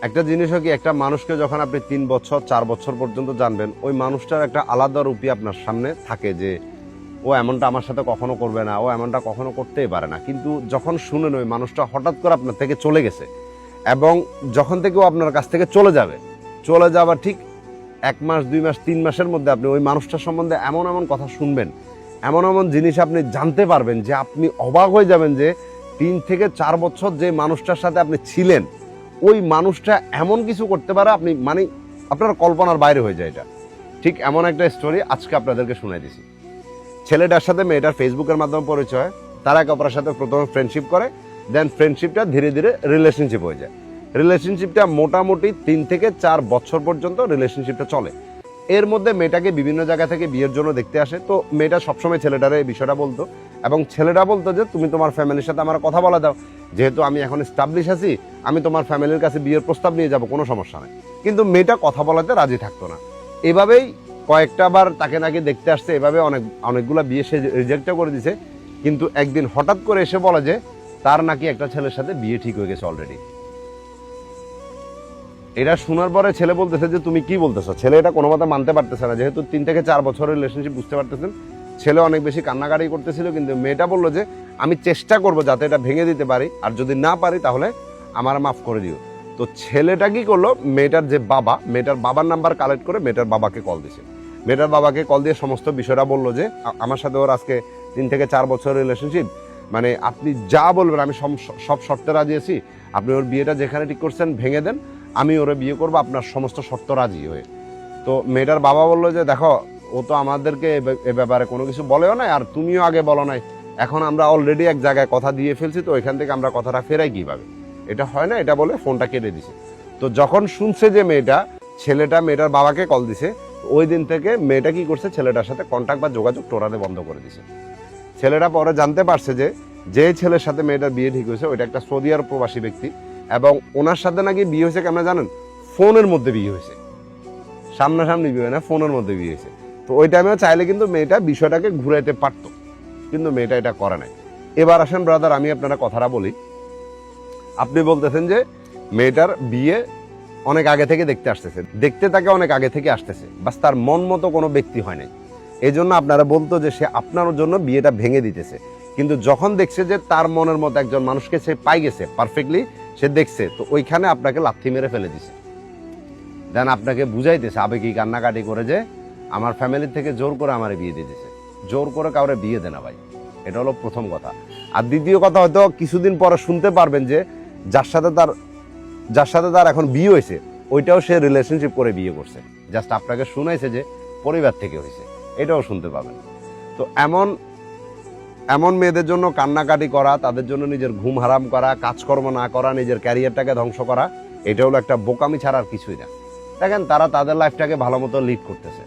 একটা জিনিসও কি, একটা মানুষকে যখন আপনি 3 বছর 4 বছর পর্যন্ত জানবেন, ওই মানুষটার একটা আলাদা রূপই আপনার সামনে থাকে যে ও এমনটা আমার সাথে কখনো করবে না, ও এমনটা কখনো করতেই পারে না। কিন্তু যখন শুনেন ওই মানুষটা হঠাৎ করে আপনার থেকে চলে গেছে, এবং যখন থেকে ও আপনার কাছ থেকে চলে যাবার ঠিক 1 মাস 2 মাস 3 মাসের মধ্যে আপনি ওই মানুষটার সম্বন্ধে এমন এমন কথা শুনবেন, এমন এমন জিনিস আপনি জানতে পারবেন যে আপনি অবাক হয়ে যাবেন যে 3 থেকে 4 বছর যে মানুষটার সাথে আপনি ছিলেন, ওই মানুষটা এমন কিছু করতে পারে আপনি মানে আপনার কল্পনার বাইরে হয়ে যায়। এটা ঠিক এমন একটা স্টোরি আজকে আপনাদেরকে শুনাই দিছি। ছেলেটার সাথে মেয়েটার ফেসবুকের মাধ্যমে পরিচয়, তারা একে অপরের সাথে প্রথমে ফ্রেন্ডশিপ করে, দেন ফ্রেন্ডশিপটা ধীরে ধীরে রিলেশনশিপ হয়ে যায়। রিলেশনশিপটা মোটামুটি 3 থেকে 4 বছর পর্যন্ত রিলেশনশিপটা চলে। এর মধ্যে মেয়েটাকে বিভিন্ন জায়গা থেকে বিয়ের জন্য দেখতে আসে। তো মেয়েটা সবসময় ছেলেটারে এই বিষয়টা বলতো, এবং ছেলেটা বলতো যে তুমি তোমার ফ্যামিলির সাথে আমার কথা বলা দাও, যেহেতু আমি এখন স্টাবলিশ আছি, আমি তোমার ফ্যামিলির কাছে বিয়ের প্রস্তাব নিয়ে যাব, কোনো সমস্যা নেই। কিন্তু মেয়েটা কথা বলাতে রাজি থাকতো না। এভাবেই কয়েকটা বার তাকে নাকি দেখতে আসছে, এভাবে অনেকগুলা বিয়ে সে রিজেক্টও করে দিছে। কিন্তু একদিন হঠাৎ করে এসে বলে যে তার নাকি একটা ছেলের সাথে বিয়ে ঠিক হয়ে গেছে অলরেডি। এটা শোনার পরে ছেলে বলতেছে যে তুমি কি বলতেছো। ছেলে এটা কোনো মতে মানতে পারতেছে না, যেহেতু 3 থেকে 4 বছরের রিলেশনশিপ, বুঝতে পারতেছেন। ছেলে অনেক বেশি কান্নাকাটি করতেছিল, কিন্তু মেয়েটা বললো যে আমি চেষ্টা করবো যাতে এটা ভেঙে দিতে পারি, আর যদি না পারি তাহলে আমার মাফ করে দিও। তো ছেলেটা কি করলো, মেয়েটার যে বাবা, মেয়েটার বাবার নাম্বার কালেক্ট করে মেয়েটার বাবাকে কল দিয়েছে। মেয়েটার বাবাকে কল দিয়ে সমস্ত বিষয়টা বললো যে আমার সাথে ওর আজকে 3 থেকে 4 বছরের রিলেশনশিপ, মানে আপনি যা বলবেন আমি সব শর্তে রাজি আছি, আপনি ওর বিয়েটা যেখানে ঠিক করছেন ভেঙে দেন, আমি ওরে বিয়ে করবো আপনার সমস্ত শর্ত রাজি হয়ে। তো মেয়েটার বাবা বললো যে দেখো, ও তো আমাদেরকে এ ব্যাপারে কোনো কিছু বলেও নাই, আর তুমিও আগে বলো নাই, এখন আমরা অলরেডি এক জায়গায় কথা দিয়ে ফেলছি, তো এখান থেকে আমরা কথাটা ফেরাই কিভাবে, এটা হয় না, এটা বলে ফোনটা কেটে দিছে। তো যখন শুনছে যে ছেলেটা মেয়েটার বাবাকে কল দিছে, ওই দিন থেকে মেয়েটা কি করছে, ছেলেটার সাথে কন্ট্যাক্ট বা যোগাযোগ টোটালে বন্ধ করে দিছে। ছেলেটা পরে জানতে পারছে যে ছেলের সাথে মেয়েটার বিয়ে ঠিক হয়েছে ওইটা একটা সৌদি আরব প্রবাসী ব্যক্তি, এবং ওনার সাথে নাকি বিয়ে হয়েছে কেমন জানেন, ফোনের মধ্যে বিয়ে হয়েছে, সামনাসামনি বিয়ে হয় না, ফোনের মধ্যে বিয়ে হয়েছে। তো ওই টাইমেও চাইলে কিন্তু মেয়েটা বিষয়টাকে ঘুরাইতে পারতো, কিন্তু মেয়েটা এটা করে নাই। এবার আসেন ব্রাদার, আমি আপনারা কথাটা বলি। আপনি বলতেছেন যে মেয়েটার বিয়ে অনেক আগে থেকে দেখতে তাকে অনেক আগে থেকে আসতেছে, বাস তার মন মতো কোনো ব্যক্তি হয় নাই, এই জন্য আপনারা বলতো যে সে আপনার জন্য বিয়েটা ভেঙে দিতেছে। কিন্তু যখন দেখছে যে তার মনের মতো একজন মানুষকে সে পাই গেছে পারফেক্টলি, সে দেখছে, তো ওইখানে আপনাকে লাথি মেরে ফেলে দিছে। দেন আপনাকে বুঝাইতেছে আবেগী কান্নাকাটি করে যে আমার ফ্যামিলি থেকে জোর করে আমার বিয়ে দিয়ে দিয়েছে। জোর করে কাউরে বিয়ে দেনা ভাই, এটা হলো প্রথম কথা। আর দ্বিতীয় কথা, হয়তো কিছুদিন পরে শুনতে পারবেন যে যার সাথে তার এখন বিয়ে হয়েছে, ওইটাও সে রিলেশনশিপ করে বিয়ে করছে, জাস্ট আপনাকে শুনাইছে যে পরিবার থেকে হয়েছে, এটাও শুনতে পাবেন। তো এমন মেয়েদের জন্য কান্নাকাটি করা, তাদের জন্য নিজের ঘুম হারাম করা, কাজকর্ম না করা, নিজের ক্যারিয়ারটাকে ধ্বংস করা, এটা হলো একটা বোকামি ছাড়া আর কিছুই না। দেখেন তারা তাদের লাইফটাকে ভালো মতো লিড করতেছে।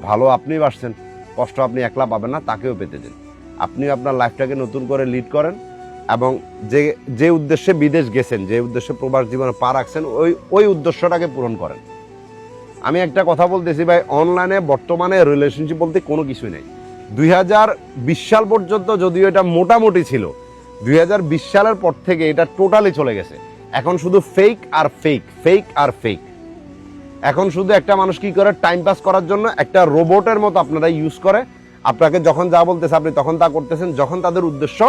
ভালো আপনি বাসছেন, কষ্ট আপনি একলা পাবেন না, তাকেও পেতে দিন। আপনি আপনার লাইফটাকে নতুন করে লিড করেন, এবং যে উদ্দেশ্যে বিদেশ গেছেন, যে উদ্দেশ্যে প্রবাস জীবনে পা রাখছেন, ওই উদ্দেশ্যটাকে পূরণ করেন। আমি একটা কথা বলতেছি ভাই, অনলাইনে বর্তমানে রিলেশনশিপ বলতে কোনো কিছুই নেই। 2020 সাল পর্যন্ত যদিও এটা মোটামুটি ছিল, 2020 সালের পর থেকে এটা টোটালি চলে গেছে। এখন শুধু ফেক আর ফেক, ফেক আর ফেক। এখন শুধু একটা মানুষ কি করে, টাইম পাস করার জন্য একটা রোবটের মতো আপনারা ইউজ করে, আপনাকে যখন যা বলতেছে আপনি তখন তা করতেছেন, যখন তাদের উদ্দেশ্য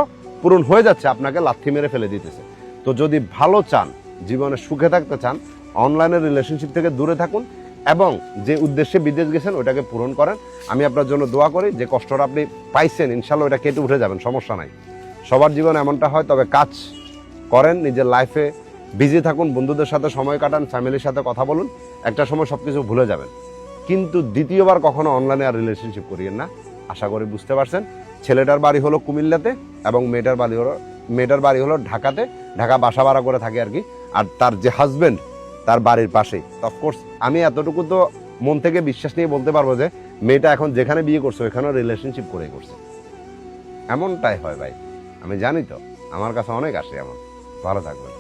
পূরণ হয়ে যাচ্ছে আপনাকে লাথি মেরে ফেলে দিতেছে। তো যদি ভালো চান, জীবনে সুখে থাকতে চান, অনলাইনের রিলেশনশিপ থেকে দূরে থাকুন, এবং যে উদ্দেশ্যে বিদেশ গেছেন ওইটাকে পূরণ করেন। আমি আপনার জন্য দোয়া করি, যে কষ্টটা আপনি পাইছেন ইনশাল্লাহ ওটা কেটে উঠে যাবেন, সমস্যা নাই। সবার জীবনে এমনটা হয়, তবে কাজ করেন, নিজের লাইফে বিজি থাকুন, বন্ধুদের সাথে সময় কাটান, ফ্যামিলির সাথে কথা বলুন, একটা সময় সবকিছু ভুলে যাবেন। কিন্তু দ্বিতীয়বার কখনো অনলাইনে আর রিলেশনশিপ করিয়েন না। আশা করি বুঝতে পারছেন। ছেলেটার বাড়ি হলো কুমিল্লাতে, এবং মেয়েটার বাড়ি হলো ঢাকাতে। ঢাকা বাসা ভাড়া করে থাকে আর কি। আর তার যে হাজবেন্ড তার বাড়ির পাশেই। অফকোর্স আমি এতটুকু তো মন থেকে বিশ্বাস নিয়ে বলতে পারবো যে মেয়েটা এখন যেখানে বিয়ে করছে ওইখানেও রিলেশনশিপ করেই করছে। এমনটাই হয় ভাই, আমি জানি তো, আমার কাছে অনেক আসে এমন। ভালো থাকবেন।